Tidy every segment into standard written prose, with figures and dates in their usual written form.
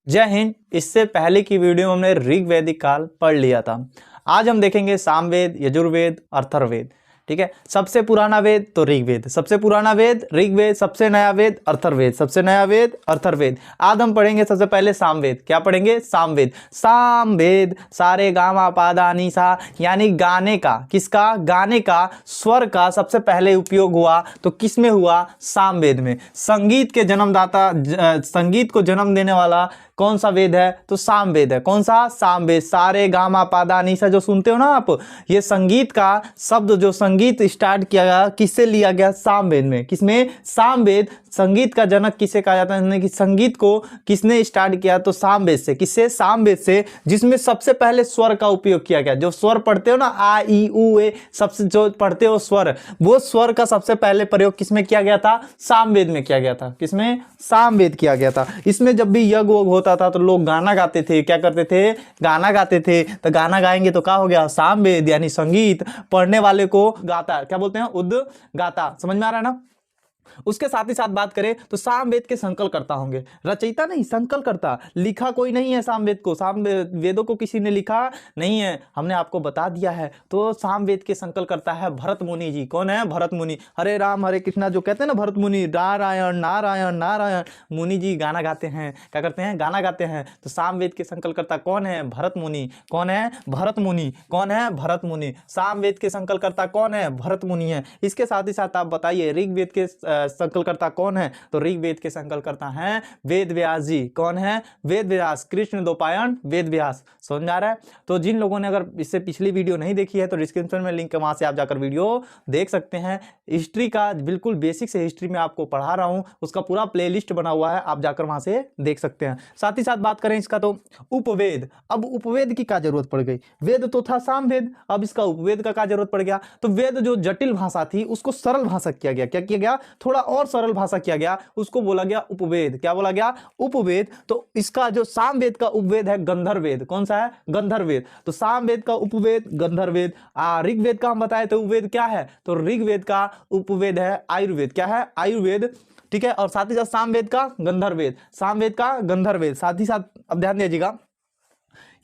जय हिंद। इससे पहले की वीडियो में हमने ऋग्वैदिक काल पढ़ लिया था। आज हम देखेंगे सामवेद, यजुर्वेद, अथर्ववेद। ठीक है, सबसे पुराना वेद तो ऋग्वेद, सबसे पुराना वेद ऋग्वेद, सबसे नया वेद अथर्ववेद, सबसे नया वेद अथर्ववेद। आज हम पढ़ेंगे सबसे पहले सामवेद। क्या पढ़ेंगे? सामवेद। सामवेद सारे गामा पादा नी सा, यानी गाने का, किसका? गाने का, स्वर का सबसे पहले उपयोग हुआ तो किसमें हुआ? सामवेद में। संगीत के जन्मदाता, संगीत को जन्म देने वाला कौन सा वेद है? तो सामवेद है। कौन सा? सामवेद। सारे गामा पादा नी सा जो सुनते हो ना आप, ये संगीत का शब्द, जो संगीत स्टार्ट किया गया किससे लिया गया? सामवेद में। किसमें? सामवेद। संगीत का जनक किसे कहा जाता है? कि संगीत को किसने स्टार्ट किया? तो सामवेद से। किससे? सामवेद से, जिसमें सबसे पहले स्वर का उपयोग किया गया। जो स्वर पढ़ते हो ना, आ ई उ ए, सबसे जो पढ़ते हो स्वर, वो स्वर का सबसे पहले प्रयोग किसमें किया गया था? सामवेद में किया गया था। किसमें? सामवेद किया गया था। इसमें जब भी यज्ञ होता था तो लोग गाना गाते थे। क्या करते थे? गाना गाते थे। तो गाना गाएंगे तो क्या हो गया? सामवेद, यानी संगीत पढ़ने वाले को गाता, क्या बोलते हैं? उद्गाता। समझ में आ रहा है ना? उसके साथ ही साथ बात करें तो सामवेद के संकलकर्ता होंगे। रचयिता नहीं, संकलकर्ता। लिखा कोई नहीं है सामवेद को, वेदों को किसी ने लिखा नहीं है, हमने आपको बता दिया है। तो सामवेद के संकलकर्ता है भरत मुनि जी। कौन है? भरत मुनि। हरे राम हरे कृष्णा जो कहते हैं ना, भरत मुनि, नारायण नारायण नारायण, मुनि जी गाना गाते हैं। क्या करते हैं? गाना गाते हैं। तो सामवेद के संकलकर्ता कौन है? भरत मुनि। कौन है? भरत मुनि। कौन है? भरत मुनि। सामवेद के संकलकर्ता कौन है? भरत मुनि है। इसके साथ ही साथ आप बताइए ऋग्वेद के संकलकर्ता कौन है? तो ऋग्वेद के संकलकर्ता हैं वेद व्यास जी। कौन है? वेद व्यास। कृष्ण द्वैपायन वेद व्यास। समझ में आ रहा है? तो जिन लोगों ने अगर इससे पिछली वीडियो नहीं देखी है तो डिस्क्रिप्शन में लिंक है, वहां से आप जाकर वीडियो देख सकते हैं। हिस्ट्री का बिल्कुल बेसिक से हिस्ट्री में आपको पढ़ा रहा हूं, उसका पूरा प्लेलिस्ट बना हुआ है, आप जाकर वहां से देख सकते हैं। साथ ही साथ बात करें इसका तो उपवेद। अब उपवेद की क्या जरूरत पड़ गई? वेद तो था सामवेद, अब इसका उपवेद का क्या जरूरत पड़ गया? तो वेद जो जटिल भाषा थी उसको सरल भाषा किया गया। क्या किया गया? थोड़ा और सरल भाषा किया गया, उसको बोला गया उपवेद। क्या बोला गया? उपवेद। तो इसका जो सामवेद का उपवेद है गंधर्ववेद। कौन सा है? गंधर्ववेद। तो सामवेद का उपवेद गंधर्ववेद। ऋग्वेद का हम बताए तो उपवेद क्या है? तो ऋग्वेद का उपवेद है आयुर्वेद। क्या है? आयुर्वेद। ठीक है, और साथ ही साथ सामवेद का गंधर्ववेद। सामवेद का गंधर्ववेद। साथ ही साथ अब ध्यान दीजिएगा,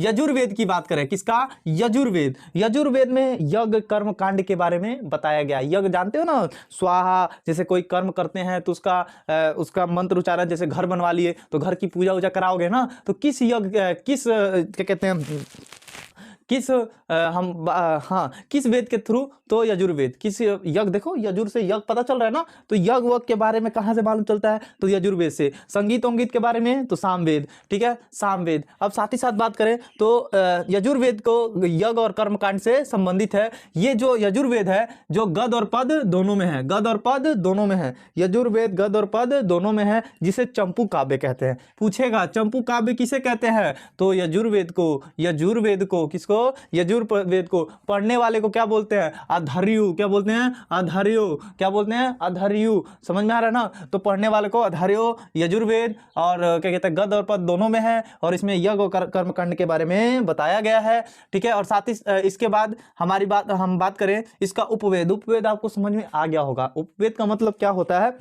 यजुर्वेद की बात करें। किसका? यजुर्वेद। यजुर्वेद में यज्ञ कर्म कांड के बारे में बताया गया। यज्ञ जानते हो ना, स्वाहा, जैसे कोई कर्म करते हैं तो उसका मंत्र उच्चारण, जैसे घर बनवा लिए तो घर की पूजा वूजा कराओगे ना, तो किस यज्ञ, किस क्या कहते हैं, किस हाँ, किस वेद के थ्रू? तो यजुर्वेद। किस यज्ञ? देखो यजुर से यज्ञ पता चल रहा है ना, तो यज्ञ वज्ञ के बारे में कहां से मालूम चलता है? तो यजुर्वेद से। संगीत वंगीत के बारे में तो सामवेद। ठीक है, सामवेद। अब साथ ही साथ बात करें तो यजुर्वेद को यज्ञ और कर्मकांड से संबंधित है। ये जो यजुर्वेद है, जो गद और पद दोनों में है, गद और पद दोनों में है। यजुर्वेद गद और पद दोनों में है, जिसे चंपू काव्य कहते हैं। पूछेगा चंपू काव्य किसे कहते हैं? तो यजुर्वेद को। यजुर्वेद को किसको? यजुर्वेद को। पढ़ने वाले को क्या बोलते हैं? अधर्यु। क्या बोलते हैं? अधर्यु। क्या बोलते हैं? अधर्यु। समझ में आ रहा है ना? तो पढ़ने वाले को अधर्यु। यजुर्वेद और क्या कहते हैं, गद और पद दोनों में है, और इसमें यज्ञ और कर्मकांड के बारे में बताया गया है। ठीक है, और साथ ही इसके बाद हम बात करें इसका उपवेद। उपवेद आपको समझ में आ गया होगा। उपवेद का मतलब क्या होता है?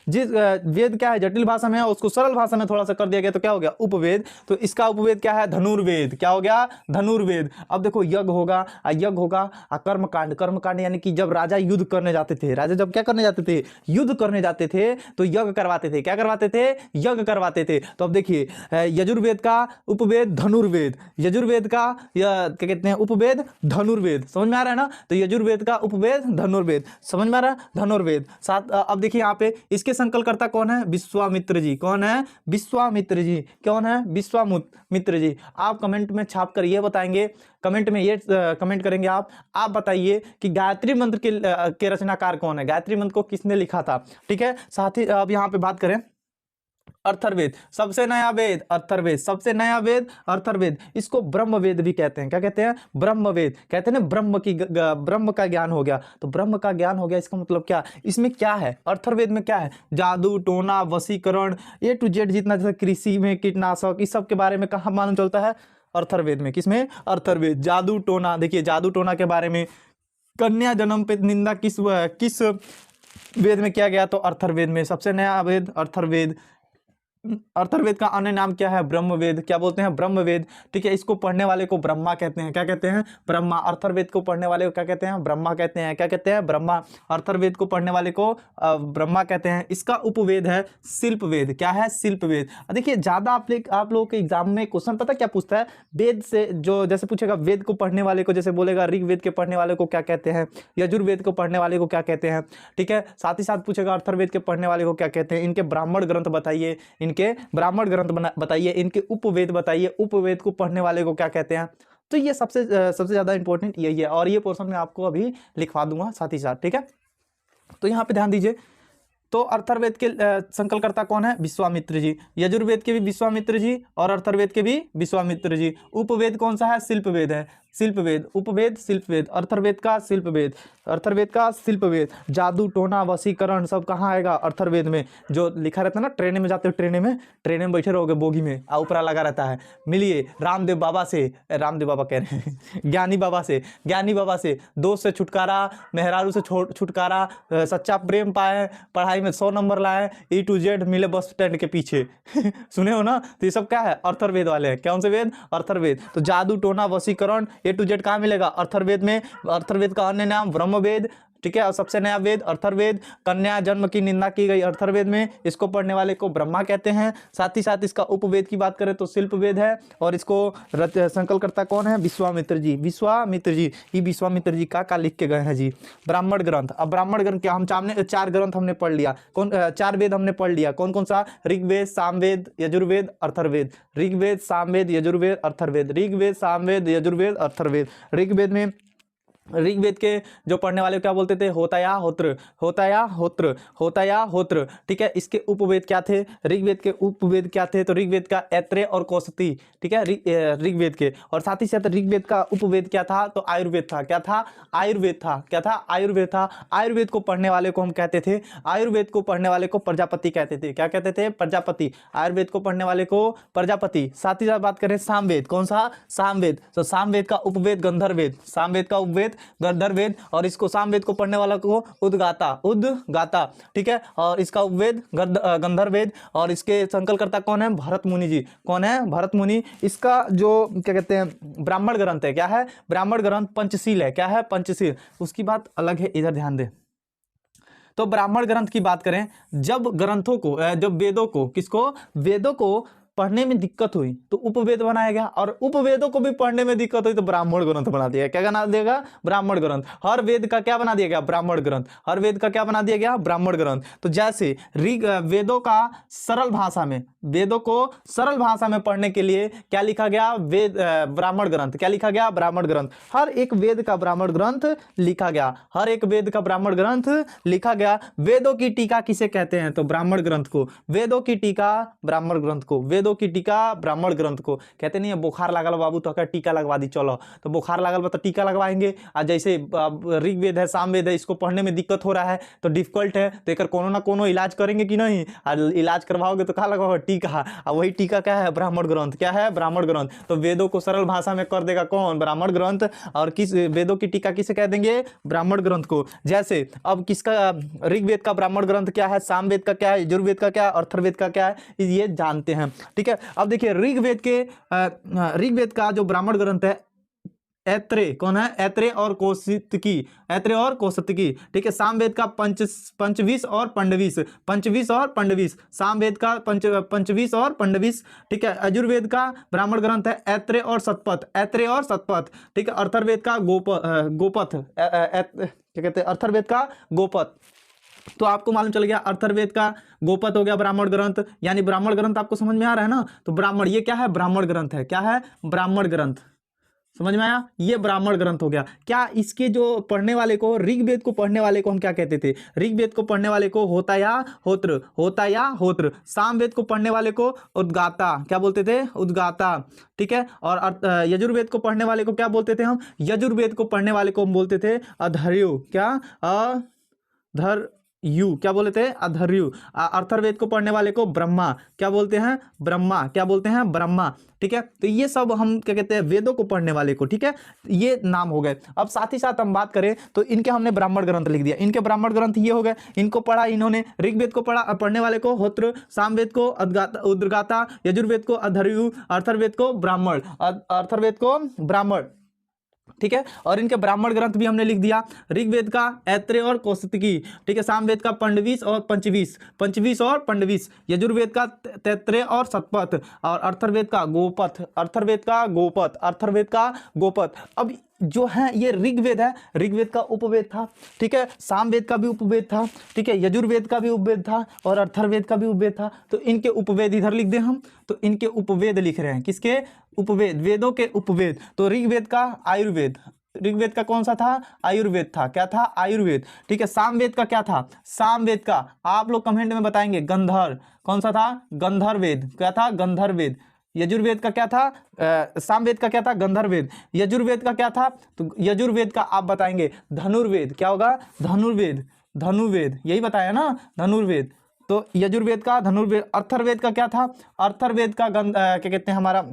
जिस वेद क्या है, जटिल भाषा में है, उसको सरल भाषा में थोड़ा सा कर दिया गया तो क्या हो गया? उपवेद। तो इसका उपवेद क्या है? धनुर्वेद। क्या हो गया? धनुर्वेद। अब देखो यज्ञ होगा, यज्ञ होगा, कर्मकांड। कर्मकांड यानी कि जब राजा युद्ध करने जाते थे, राजा जब क्या करने जाते थे? युद्ध करने जाते थे, तो यज्ञ करवाते थे। क्या करवाते थे? यज्ञ करवाते थे। तो अब देखिए यजुर्वेद का उपवेद धनुर्वेद, यजुर्वेद का क्या कहते हैं, उपवेद धनुर्वेद। समझ में आ रहा है ना? तो यजुर्वेद का उपवेद धनुर्वेद। समझ में आ रहा है? धनुर्वेद। साथ अब देखिए यहाँ पे इसके संकलकर्ता कौन है? विश्वामित्र जी। कौन है? विश्वामित्र जी। कौन है? विश्वामित्र जी। आप कमेंट में छाप कर ये बताएंगे, कमेंट में ये कमेंट करेंगे आप बताइए कि गायत्री मंत्र के रचनाकार कौन है? गायत्री मंत्र को किसने लिखा था? ठीक है, साथ ही अब यहाँ पे बात करें अथर्ववेद। सबसे नया वेद अथर्ववेद। सबसे नया वेद अथर्ववेद। इसको ब्रह्मवेद भी कहते हैं। क्या कहते हैं? ब्रह्मवेद। कहते हैं ना ब्रह्म का ज्ञान हो गया। तो ब्रह्म का ज्ञान हो गया, इसका मतलब क्या? इसमें क्या है? अथर्ववेद में क्या है? जादू टोना वशीकरण A to Z, जितना जैसे कृषि में कीटनाशक, इस सब के बारे में कहाँ मालूम चलता है? अथर्ववेद में। किसमें? अथर्ववेद। जादू टोना, देखिए जादू टोना के बारे में, कन्या जन्म पे निंदा किस वेद में किया गया? तो अथर्ववेद में। सबसे नया वेद अथर्ववेद। अथर्ववेद का अन्य नाम क्या है? ब्रह्मवेद। क्या बोलते हैं? ब्रह्मवेद। ठीक है, इसको पढ़ने वाले को ब्रह्मा कहते हैं। क्या कहते हैं? ब्रह्मा। अथर्ववेद को पढ़ने वाले को क्या कहते हैं? ब्रह्मा कहते हैं। क्या कहते हैं? ब्रह्मा। अथर्ववेद को पढ़ने वाले को ब्रह्मा कहते हैं। इसका उपवेद है शिल्पवेद। क्या है? शिल्पवेद। देखिए ज्यादा आप लोगों के एग्जाम में क्वेश्चन पता क्या पूछता है? वेद से जो जैसे पूछेगा, वेद को पढ़ने वाले को जैसे बोलेगा ऋग्वेद के पढ़ने वाले को क्या कहते हैं, यजुर्वेद को पढ़ने वाले को क्या कहते हैं। ठीक है, साथ ही साथ पूछेगा अथर्ववेद के पढ़ने वाले को क्या कहते हैं, इनके ब्राह्मण ग्रंथ बताइए, इनके ब्राह्मण ग्रंथ बताइए, इनके उपवेद बताइए, उपवेद को पढ़ने वाले को क्या कहते हैं। तो ये सबसे ज्यादा इंपॉर्टेंट यही है, और ये पोर्शन मैं आपको अभी लिखवा दूंगा साथ ही साथ। ठीक है, तो यहाँ पे ध्यान दीजिए। तो अथर्ववेद के संकलकर्ता कौन है? विश्वामित्र जी। यजुर्वेद के भी विश्वामित्र जी और अथर्ववेद के भी विश्वामित्र जी। उपवेद कौन सा है? शिल्पवेद है। शिल्पवेद, उपवेद, शिल्पवेद। अथर्ववेद का शिल्पवेद, अथर्ववेद का शिल्पवेद। जादू टोना वशीकरण सब कहाँ आएगा? अथर्ववेद में। जो लिखा रहता है ना, ट्रेन में जाते हो, ट्रेन में बैठे रहोगे बोगी में, ऊपरा लगा रहता है, मिलिए रामदेव बाबा से, रामदेव बाबा कह रहे हैं ज्ञानी बाबा से दोस्त से छुटकारा, मेहरारू से छुटकारा, सच्चा प्रेम पाए, पढ़ाई में 100 नंबर लाए, E to Z मिले बस स्टैंड के पीछे सुने हो ना? तो ये सब क्या है? अथर्ववेद वाले हैं। कौन से वेद? अथर्ववेद। तो जादू टोना वशीकरण A to Z कहाँ मिलेगा? अथर्ववेद में। अथर्ववेद का अन्य नाम ब्रह्मवेद। ठीक है, और सबसे नया वेद अथर्ववेद। कन्या जन्म की निंदा की गई अथर्ववेद में, इसको पढ़ने वाले को ब्रह्मा कहते हैं। साथ ही साथ इसका उपवेद की बात करें तो शिल्पवेद है, और इसको संकलकर्ता कौन है? विश्वामित्र जी। विश्वामित्र जी, ये विश्वामित्र जी का लिख के गए हैं जी। ब्राह्मण ग्रंथ। अब ब्राह्मण ग्रंथ क्या, हम सामने 4 ग्रंथ हमने पढ़ लिया। 4 वेद हमने पढ़ लिया। कौन कौन सा? ऋग्वेद, सामवेद, यजुर्वेद, अथर्ववेद। ऋग्वेद, सामवेद, यजुर्वेद, अथर्ववेद। ऋग्वेद, सामवेद, यजुर्वेद, अथर्ववेद। ऋग्वेद में ऋग्वेद के जो पढ़ने वाले क्या बोलते थे? होताया होत्र, होताया होत्र, होताया होत्र। ठीक है, इसके उपवेद क्या थे? ऋग्वेद के उपवेद क्या थे? तो ऋग्वेद का ऐत्रेय और कौसती। ठीक है, ऋग्वेद के। और साथ ही साथ ऋग्वेद का उपवेद क्या था? तो आयुर्वेद था। क्या था? आयुर्वेद था। क्या था? आयुर्वेद था। आयुर्वेद को पढ़ने वाले को हम कहते थे, आयुर्वेद को पढ़ने वाले को प्रजापति कहते थे। क्या कहते थे? प्रजापति। आयुर्वेद को पढ़ने वाले को प्रजापति। साथ ही साथ बात करें सामवेद। कौन सा? सामवेद। तो सामवेद का उपवेद गंधर्ववेद। सामवेद का उपवेद गंधर्ववेद, और इसको सामवेद को पढ़ने वाला को उद्गाता। ठीक है, और इसका उपवेद गंधर्ववेद, और इसके संकलकर्ता कौन है? भरत मुनि जी। कौन है? भरत मुनि। इसका जो क्या कहते हैं, ब्राह्मण ग्रंथ है। क्या है? ब्राह्मण ग्रंथ पंचशील है। क्या है? पंचशील। उसकी बात अलग है, इधर ध्यान दे। तो ब्राह्मण ग्रंथ की बात करें, जब ग्रंथों को, जब वेदों को, किसको? वेदों को पढ़ने में दिक्कत हुई तो उपवेद बनाया गया, और उपवेदों को भी पढ़ने में दिक्कत हुई तो ब्राह्मण ग्रंथ बना दिया। क्या बना दिया? ब्राह्मण ग्रंथ। हर वेद का क्या बना दिया गया? ब्राह्मण ग्रंथ। हर वेद का क्या बना दिया गया? ब्राह्मण ग्रंथ। तो जैसे वेदों का सरल भाषा में, वेदों को सरल भाषा में पढ़ने के लिए क्या लिखा गया? वेद ब्राह्मण ग्रंथ। क्या लिखा गया? ब्राह्मण ग्रंथ। हर एक वेद का ब्राह्मण ग्रंथ लिखा गया। हर एक वेद का ब्राह्मण ग्रंथ लिखा गया। वेदों की टीका किसे कहते हैं? तो ब्राह्मण ग्रंथ को। वेदों की टीका ब्राह्मण ग्रंथ को। वेदों की टीका ब्राह्मण ग्रंथ को कहते। नहीं है बुखार लागल बाबू तो क्या टीका लगवा दी, चलो तो बुखार लागल तो टीका लगवाएंगे। आज जैसे ऋग्वेद है, सामवेद है, इसको पढ़ने में दिक्कत हो रहा है तो डिफिकल्ट है, तो एक कोनो ना कोनो इलाज करेंगे कि नहीं? इलाज करवाओगे तो कहाँ लगवाओगे? टीका। और वही टीका क्या है? ब्राह्मण ग्रंथ। क्या है? ब्राह्मण ग्रंथ। तो वेदों को सरल भाषा में कर देगा कौन? ब्राह्मण ग्रंथ। और किस वेदों की टीका किसे कह देंगे? ब्राह्मण ग्रंथ को। जैसे अब किसका ऋग्वेद का ब्राह्मण ग्रंथ क्या है, सामवेद का क्या है, यजुर्वेद का क्या है, अथर्ववेद का क्या है, ये जानते हैं। ठीक है, अब देखिए ऋग्वेद का जो ब्राह्मण ग्रंथ है ऐत्रेय। कौन है? ऐत्रेय और कौशितकी। ऐत्रेय और कौशितकी। ठीक है, सामवेद का पंचवीस और पंडवीस। पंचवीस और पंडवीस। सामवेद का पंचवीस और पंडवीस। ठीक है, यजुर्वेद का ब्राह्मण ग्रंथ है ऐत्रेय और सतपथ। ऐत्रेय और सतपथ। ठीक है, अथर्ववेद का गोपथ। क्या कहते हैं? अथर्ववेद का गोपथ। तो आपको मालूम चल गया अथर्ववेद का गोपथ हो गया ब्राह्मण ग्रंथ। यानी ब्राह्मण ग्रंथ आपको समझ में आ रहा है ना? तो ब्राह्मण, ये क्या है? ब्राह्मण ग्रंथ है। क्या है? ब्राह्मण ग्रंथ। समझ में आया? ये ब्राह्मण ग्रंथ हो गया। क्या इसके जो पढ़ने वाले को, ऋग्वेद को पढ़ने वाले को हम क्या कहते थे? ऋग्वेद को पढ़ने वाले को होताया होत्र। होताया होत्र। सामवेद को पढ़ने वाले को उद्गाता। क्या बोलते थे? उद्गाता। ठीक है, और यजुर्वेद को पढ़ने वाले को क्या बोलते थे हम? यजुर्वेद को पढ़ने वाले को हम बोलते थे अधर्यो। क्या? अधर यू क्या बोलते हैं, अधर्यु। अथर्ववेद को पढ़ने वाले को ब्रह्मा क्या बोलते हैं, ब्रह्मा क्या बोलते हैं, ब्रह्मा। ठीक है, तो ये सब हम क्या कहते हैं, वेदों को पढ़ने वाले को, ठीक है, ये नाम हो गए। अब साथ ही साथ हम बात करें तो इनके हमने ब्राह्मण ग्रंथ लिख दिया, इनके ब्राह्मण ग्रंथ ये हो गए, इनको पढ़ा इन्होंने। ऋग्वेद को पढ़ा, पढ़ने वाले को होत्र, सामवेद को उद्गाता, यजुर्वेद को अधर्यु, अथर्ववेद को ब्राह्मण, अथर्ववेद को ब्राह्मण। ठीक है, और इनके ब्राह्मण ग्रंथ भी हमने लिख दिया। ऋग्वेद का ऐत्रेय और कौशिकी, ठीक है, सामवेद का पंडवीस और पंचवीस, पंचवीस और पंडवीस, यजुर्वेद का तैत्रेय और शतपथ, और अथर्ववेद का गोपथ, अथर्ववेद का गोपथ, अथर्ववेद का गोपथ। अब जो है ये ऋग्वेद है, ऋग्वेद का उपवेद था, ठीक है, सामवेद का भी उपवेद था, ठीक है, यजुर्वेद का भी उपवेद था, और अथर्ववेद का भी उपवेद था। तो इनके उपवेद इधर लिख दें हम, तो इनके उपवेद लिख रहे हैं, किसके उपवेद, वेदों के उपवेद। तो ऋग्वेद का आयुर्वेद, ऋग्वेद का कौन सा था, आयुर्वेद था, क्या था, आयुर्वेद। ठीक है, सामवेद का क्या था, सामवेद का आप लोग कमेंट में बताएंगे, गंधर्व, कौन सा था, गंधर्ववेद, क्या था, गंधर्ववेद। यजुर्वेद का क्या था, सामवेद का क्या था, गंधर्ववेद। यजुर्वेद का क्या था, तो यजुर्वेद का आप बताएंगे धनुर्वेद, क्या होगा, धनुर्वेद, धनुर्वेद, यही बताया ना, धनुर्वेद। तो यजुर्वेद का धनुर्वेद। अथर्ववेद का क्या था, अथर्ववेद का क्या कहते हैं हमारा,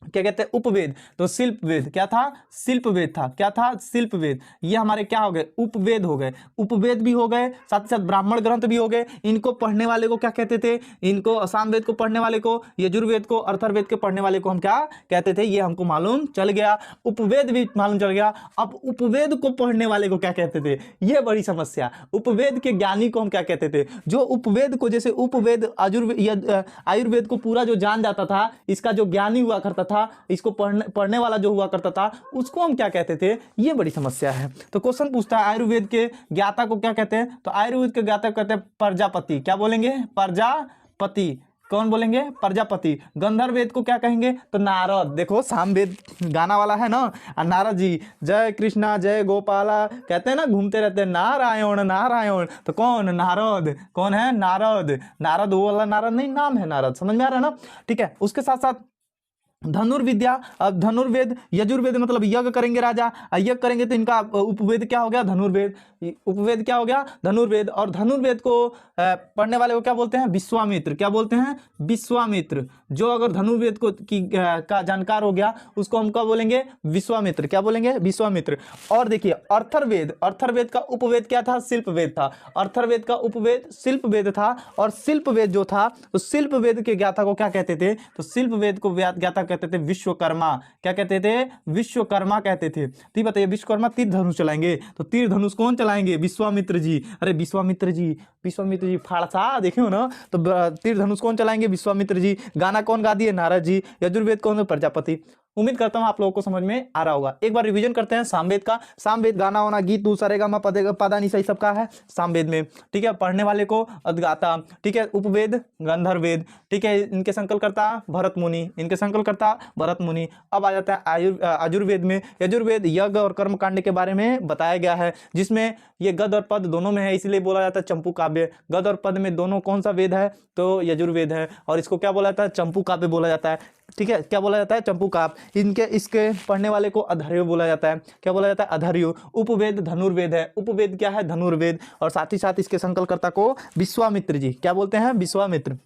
क्या कहते हैं, उपवेद। तो शिल्प वेद क्या था, शिल्प वेद था, क्या था, शिल्प वेद। ये हमारे क्या हो गए, उपवेद हो गए, उपवेद भी हो गए, साथ ही साथ ब्राह्मण ग्रंथ भी हो गए। इनको पढ़ने वाले को क्या कहते थे, इनको सामवेद को पढ़ने वाले को, यजुर्वेद को, अथर्ववेद के पढ़ने वाले को हम क्या कहते थे, ये हमको मालूम चल गया। उपवेद भी मालूम चल गया। अब उपवेद को पढ़ने वाले को क्या कहते थे, ये बड़ी समस्या। उपवेद के ज्ञानी को हम क्या कहते थे, जो उपवेद को, जैसे उपवेद आयुर्वेद को पूरा जो जान जाता था, इसका जो ज्ञानी हुआ करता था, इसको पढ़ने वाला जो हुआ करता था, उसको हम क्या कहते थे, ये बड़ी समस्या है। तो क्वेश्चन पूछता है आयुर्वेद के ज्ञाता को क्या कहते हैं, तो आयुर्वेद के ज्ञाता को कहते हैं प्रजापति, क्या बोलेंगे, प्रजापति, कौन बोलेंगे, प्रजापति। गंधर्ववेद को क्या कहेंगे, तो नारद। देखो सामवेद गाना वाला है ना, नारद जी जय कृष्णा जय गोपाला कहते हैं ना, घूमते रहते हैं नारायण नारायण, तो कौन, नारद, कौन है, नारद। नारद वो वाला नारद नहीं, नाम है नारद, समझ में आ रहा है ना। ठीक है, उसके साथ साथ धनुर्विद्या। अब धनुर्वेद, यजुर्वेद मतलब यज्ञ करेंगे राजा, यज्ञ करेंगे तो इनका उपवेद क्या हो गया, धनुर्वेद। उपवेद क्या हो गया, धनुर्वेद। और धनुर्वेद को पढ़ने वाले को क्या बोलते हैं, विश्वामित्र, क्या बोलते हैं, विश्वामित्र। जो अगर धनुर्वेद को का जानकार हो गया, उसको हम क्या बोलेंगे, विश्वामित्र, क्या बोलेंगे, विश्वामित्र। और देखिए अथर्ववेद, अथर्ववेद का उपवेद क्या था, शिल्पवेद था। अथर्ववेद का उपवेद शिल्पवेद था। और शिल्पवेद जो था, तो शिल्पवेद के ज्ञाता को क्या कहते थे, तो शिल्पवेद को ज्ञाता कहते थे विश्वकर्मा, क्या कहते थे, विश्वकर्मा कहते थे। तो ये बताइए, विश्वकर्मा तीर धनुष चलाएंगे, तो तीर धनुष कौन चलाएंगे, विश्वामित्र जी। अरे विश्वामित्र जी, विश्वामित्र जी फाड़सा देखे हो ना, तो तीर धनुष कौन चलाएंगे, विश्वामित्र जी। गाना कौन गा दिए, नारद जी। यजुर्वेद कौन, प्रजापति। उम्मीद करता हूं आप लोगों को समझ में आ रहा होगा। एक बार रिवीजन करते हैं सामवेद का। सामवेद गाना वाना, गीत सारेगामा पदानिसा सब का है सामवेद में। ठीक है, पढ़ने वाले को उद्गाता। ठीक है, उपवेद गंधर्ववेद। ठीक है, इनके संकलकर्ता भरत मुनि, इनके संकलकर्ता भरत मुनि। अब आ जाता है यजुर्वेद में। यजुर्वेद यज्ञ और कर्म कांड के बारे में बताया गया है, जिसमें ये गद और पद दोनों में है, इसलिए बोला जाता है चंपू काव्य। गद और पद में दोनों कौन सा वेद है, तो यजुर्वेद है, और इसको क्या बोला जाता है, चंपू काव्य बोला जाता है। ठीक है, क्या बोला जाता है, चंपू काव्य। इनके इसके पढ़ने वाले को अधर्यो बोला जाता है, क्या बोला जाता है, अधर्यो। उपवेद धनुर्वेद है, उपवेद क्या है, धनुर्वेद। और साथ ही साथ इसके संकलकर्ता को विश्वामित्र जी, क्या बोलते हैं, विश्वामित्र।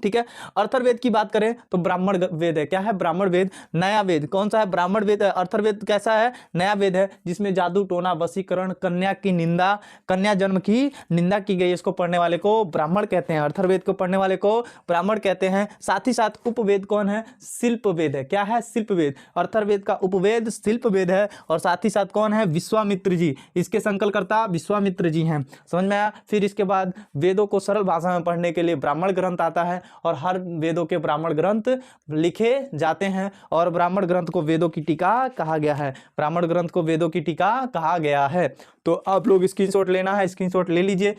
ठीक है, अथर्ववेद की बात करें तो ब्राह्मण वेद है, क्या है, ब्राह्मण वेद। नया वेद कौन सा है, ब्राह्मण वेद। अथर्ववेद कैसा है, नया वेद है, जिसमें जादू टोना वशीकरण, कन्या की निंदा, कन्या जन्म की निंदा की गई, इसको पढ़ने वाले को ब्राह्मण कहते हैं। अथर्ववेद को पढ़ने वाले को ब्राह्मण कहते हैं। साथ ही साथ उपवेद कौन है, शिल्पवेद है, क्या है, शिल्पवेद। अथर्ववेद का उपवेद शिल्पवेद है। और साथ ही साथ कौन है, विश्वामित्र जी, इसके संकलकर्ता विश्वामित्र जी हैं। समझ में आया। फिर इसके बाद वेदों को सरल भाषा में पढ़ने के लिए ब्राह्मण ग्रंथ आता है, और हर वेदों के ब्राह्मण ग्रंथ लिखे जाते हैं, और ब्राह्मण ग्रंथ को वेदों की टीका कहा गया है, ब्राह्मण ग्रंथ को वेदों की टीका कहा गया है। तो आप लोग स्क्रीनशॉट लेना है, स्क्रीनशॉट ले लीजिए।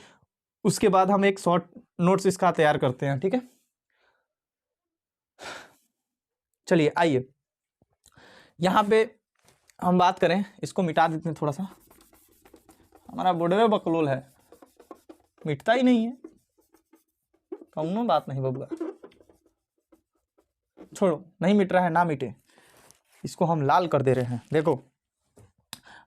उसके बाद हम एक शॉर्ट नोट्स इसका तैयार करते हैं। ठीक है, चलिए आइए यहां पे हम बात करें, इसको मिटा देते हैं थोड़ा सा, हमारा बोर्डवे बकलोल है, मिटता ही नहीं है, कौनो बात नहीं बबुआ, छोड़ो, नहीं मिट रहा है ना मिटे, इसको हम लाल कर दे रहे हैं। देखो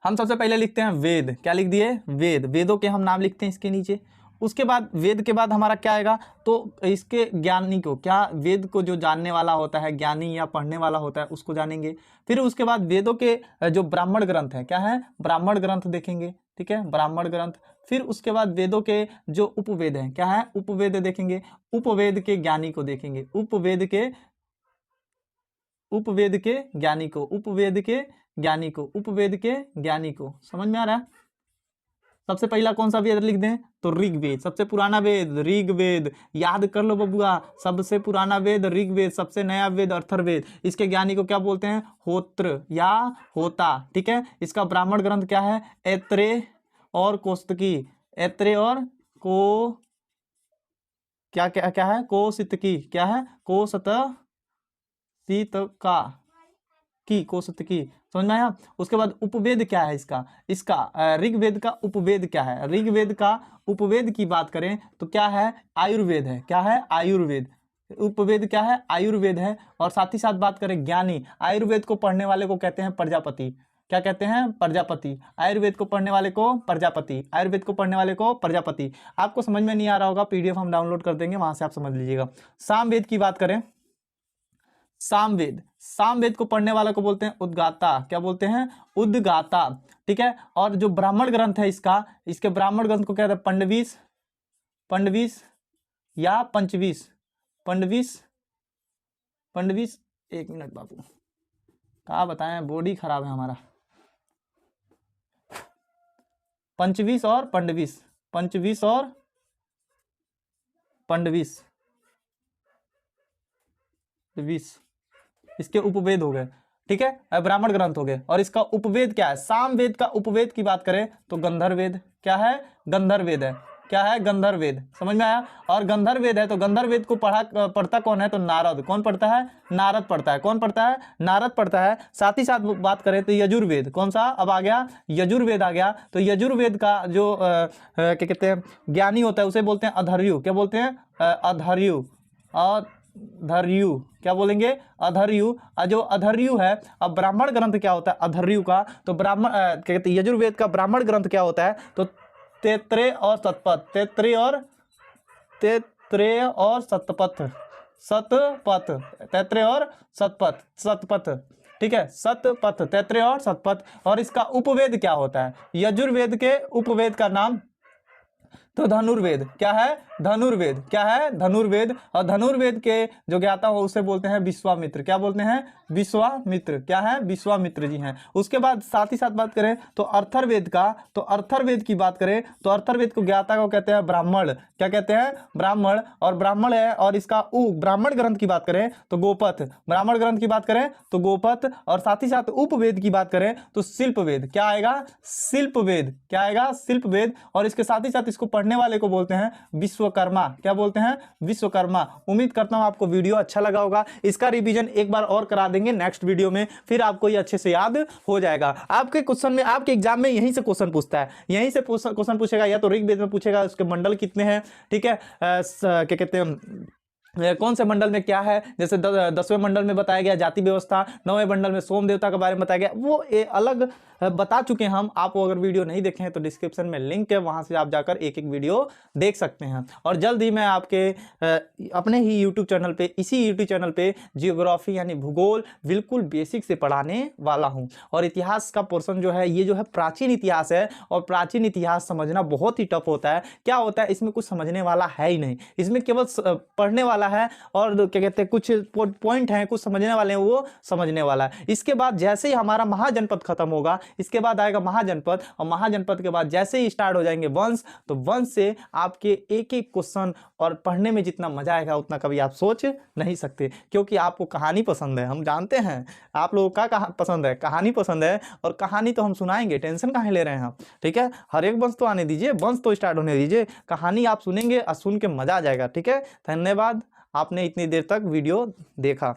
हम सबसे पहले लिखते हैं वेद। क्या लिख दिए? वेद। वेदों के हम नाम लिखते हैं इसके नीचे। उसके बाद वेद के बाद हमारा क्या आएगा? तो इसके ज्ञानी को, क्या वेद को जो जानने वाला होता है, ज्ञानी या पढ़ने वाला होता है, उसको जानेंगे। फिर उसके बाद वेदों के जो ब्राह्मण ग्रंथ है, क्या है? ब्राह्मण ग्रंथ देखेंगे, ठीक है, ब्राह्मण ग्रंथ। फिर उसके बाद वेदों के जो उपवेद हैं, क्या है? उपवेद देखेंगे। उपवेद के ज्ञानी को देखेंगे, उपवेद के ज्ञानी को, उपवेद के ज्ञानी को, उपवेद के ज्ञानी को। समझ में आ रहा है? सबसे पहला कौन सा वेद लिख दें? तो ऋग्वेद। सबसे पुराना वेद ऋग्वेद, याद कर लो बबुआ। सबसे पुराना वेद ऋग्वेद, सबसे नया वेद अथर्ववेद। इसके ज्ञानी को क्या बोलते हैं? होत्र या होता, ठीक है। इसका ब्राह्मण ग्रंथ क्या है? ऐत्रेय और कौशितकी। ऐत्रेय और को क्या क्या क्या है? कौशितकी। क्या है? कौशितकी। समझ में आया? उसके बाद उपवेद क्या है इसका ऋग्वेद का उपवेद क्या है? ऋग्वेद का उपवेद की बात करें तो क्या है? आयुर्वेद है। क्या है? आयुर्वेद। उपवेद क्या है? आयुर्वेद है। और साथ ही साथ बात करें ज्ञानी, आयुर्वेद को पढ़ने वाले को कहते हैं प्रजापति। क्या कहते हैं? प्रजापति। आयुर्वेद को पढ़ने वाले को प्रजापति, आयुर्वेद को पढ़ने वाले को प्रजापति। आपको समझ में नहीं आ रहा होगा, पीडीएफ हम डाउनलोड कर देंगे, वहां से आप समझ लीजिएगा। सामवेद की बात करें, सामवेद, सामवेद को पढ़ने वाला को बोलते हैं उद्गाता। क्या बोलते हैं? उद्गाता, ठीक है। और जो ब्राह्मण ग्रंथ है इसके ब्राह्मण ग्रंथ को कहते हैं पंडवीस, पंडवीस या पंचवीस, पंडवीस, पंडवीस। एक मिनट बाबू, क्या बताएं, बॉडी खराब है हमारा। पंचवीस और पंडवीस, पंचवीस और पंडवीस, 20 इसके उपवेद हो गए, ठीक है, ब्राह्मण ग्रंथ हो गए। और इसका उपवेद क्या है? सामवेद का उपवेद की बात करें तो गंधर्ववेद। क्या है? गंधर्ववेद है। क्या है? गंधर्ववेद। समझ में आया? और गंधर्ववेद है तो गंधर्ववेद को पढ़ता कौन है? तो नारद। कौन पढ़ता है? नारद पढ़ता है। कौन पढ़ता है? नारद पढ़ता है। साथ ही साथ बात करें तो यजुर्वेद। कौन सा अब आ गया? यजुर्वेद आ गया। तो यजुर्वेद का जो क्या कहते हैं ज्ञानी होता है उसे बोलते हैं अधर्यु। क्या बोलते हैं? अधर्यु। अधर्यु क्या बोलेंगे? अधर्यु। जो अधर्यु है, अब ब्राह्मण ग्रंथ क्या होता है अधर्यु का? तो ब्राह्मण क्या कहते हैं यजुर्वेद का ब्राह्मण ग्रंथ क्या होता है? तो तैत्रेय और शतपथ, तैत्रेय और शतपथ, शतपथ, तैत्रेय और शतपथ, शतपथ, ठीक है, शतपथ, तैत्रेय और शतपथ। और इसका उपवेद क्या होता है? यजुर्वेद के उपवेद का नाम तो धनुर्वेद। क्या है? धनुर्वेद। क्या है? धनुर्वेद। और धनुर्वेद के जो ज्ञाता हो उसे बोलते हैं विश्वामित्र। क्या बोलते हैं? विश्वामित्र। क्या है? विश्वामित्र जी हैं। उसके बाद साथ ही साथ बात करें तो अथर्ववेद का, तो अथर्ववेद की बात करें तो अथर्ववेद को ज्ञाता को कहते हैं ब्राह्मण। क्या कहते हैं? ब्राह्मण। और ब्राह्मण है। और इसका ब्राह्मण ग्रंथ की बात करें तो गोपथ, ब्राह्मण ग्रंथ की बात करें तो गोपथ। और साथ ही साथ उपवेद की बात करें तो शिल्पवेद। क्या आएगा? शिल्पवेद। क्या आएगा? शिल्पवेद। और इसके साथ ही साथ इसको पढ़ने वाले को बोलते हैं विश्वकर्मा। क्या बोलते हैं? विश्वकर्मा। उम्मीद करता हूं आपको वीडियो अच्छा लगा होगा। इसका रिवीजन एक बार और करा देंगे नेक्स्ट वीडियो में, फिर आपको ये अच्छे से याद हो जाएगा। आपके क्वेश्चन में, आपके एग्जाम में यहीं से क्वेश्चन पूछता है, यहीं से क्वेश्चन पूछेगा, या तो ऋग्वेद में पूछेगा उसके मंडल कितने हैं, ठीक है, क्या कहते हैं कौन से मंडल में क्या है। जैसे 10वें मंडल में बताया गया जाति व्यवस्था, 9वें मंडल में सोम देवता के बारे में बताया गया, वो अलग बता चुके हैं हम। आप अगर वीडियो नहीं देखे हैं तो डिस्क्रिप्शन में लिंक है, वहां से आप जाकर एक एक वीडियो देख सकते हैं। और जल्द ही मैं आपके अपने ही यूट्यूब चैनल पे, इसी यूट्यूब चैनल पे जियोग्राफी यानी भूगोल बिल्कुल बेसिक से पढ़ाने वाला हूं। और इतिहास का पोर्शन जो है, ये जो है प्राचीन इतिहास है, और प्राचीन इतिहास समझना बहुत ही टफ होता है। क्या होता है इसमें? कुछ समझने वाला है ही नहीं, इसमें केवल पढ़ने वाला है, और क्या कहते हैं कुछ पॉइंट हैं, कुछ समझने वाले हैं, वो समझने वाला है। इसके बाद जैसे ही हमारा महाजनपद खत्म होगा, इसके बाद आएगा महाजनपद, और महाजनपद के बाद जैसे ही स्टार्ट हो जाएंगे वंश, तो वंश से आपके एक एक क्वेश्चन, और पढ़ने में जितना मजा आएगा उतना कभी आप सोच नहीं सकते, क्योंकि आपको कहानी पसंद है, हम जानते हैं आप लोगों का पसंद है, कहानी पसंद है, और कहानी तो हम सुनाएंगे, टेंशन काहे ले रहे हैं हम, ठीक है। हर एक वंश तो आने दीजिए, वंश तो स्टार्ट होने दीजिए, कहानी आप सुनेंगे और सुन के मजा आ जाएगा, ठीक है। धन्यवाद, आपने इतनी देर तक वीडियो देखा।